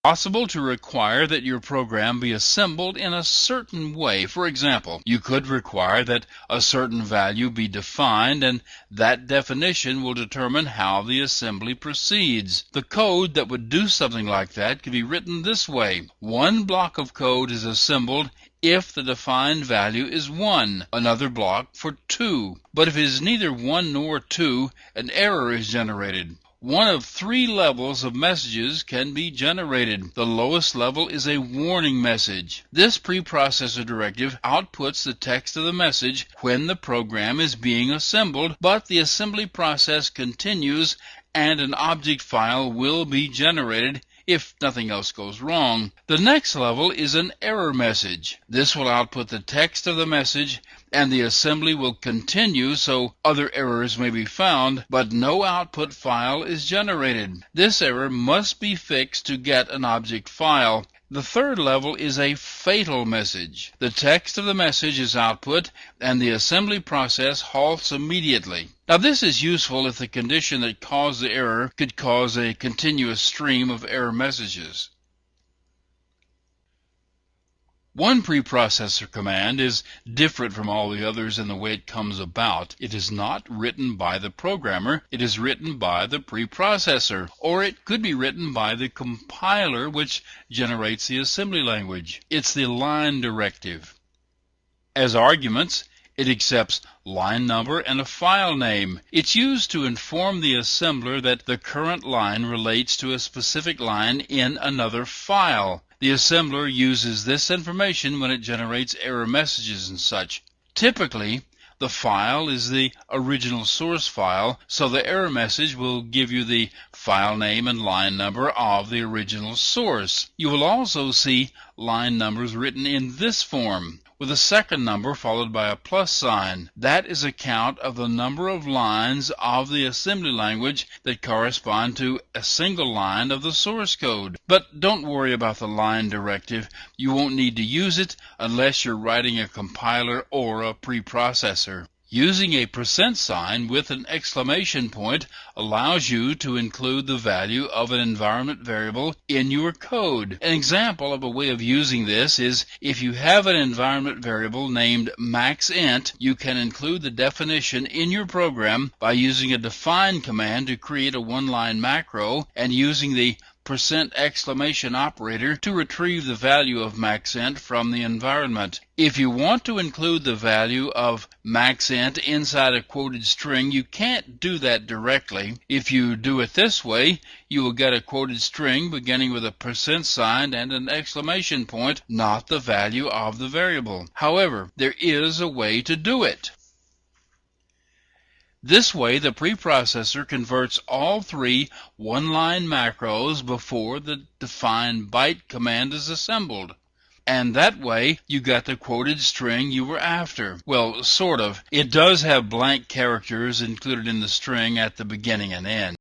Possible to require that your program be assembled in a certain way. For example, you could require that a certain value be defined, and that definition will determine how the assembly proceeds. The code that would do something like that could be written this way. One block of code is assembled if the defined value is 1, another block for 2. But if it is neither 1 nor 2, an error is generated. One of 3 levels of messages can be generated. The lowest level is a warning message. This preprocessor directive outputs the text of the message when the program is being assembled, but the assembly process continues and an object file will be generated if nothing else goes wrong. The next level is an error message. This will output the text of the message and the assembly will continue so other errors may be found, but no output file is generated. This error must be fixed to get an object file. The third level is a fatal message. The text of the message is output and the assembly process halts immediately. Now this is useful if the condition that caused the error could cause a continuous stream of error messages. One preprocessor command is different from all the others in the way it comes about. It is not written by the programmer, it is written by the preprocessor, or it could be written by the compiler which generates the assembly language. It's the line directive. As arguments, it accepts line number and a file name. It's used to inform the assembler that the current line relates to a specific line in another file. The assembler uses this information when it generates error messages and such. Typically, the file is the original source file, so the error message will give you the file name and line number of the original source. You will also see line numbers written in this form, with a second number followed by a plus sign. That is a count of the number of lines of the assembly language that correspond to a single line of the source code. But don't worry about the line directive. You won't need to use it unless you're writing a compiler or a preprocessor. Using a % sign with an exclamation point allows you to include the value of an environment variable in your code. An example of a way of using this is if you have an environment variable named maxint, you can include the definition in your program by using a define command to create a one-line macro and using the %! operator to retrieve the value of maxint from the environment. If you want to include the value of maxint inside a quoted string, you can't do that directly. If you do it this way, you will get a quoted string beginning with a % sign and an exclamation point, not the value of the variable. However, there is a way to do it. This way, the preprocessor converts all 3 one-line macros before the define byte command is assembled. And that way, you got the quoted string you were after. Well, sort of. It does have blank characters included in the string at the beginning and end.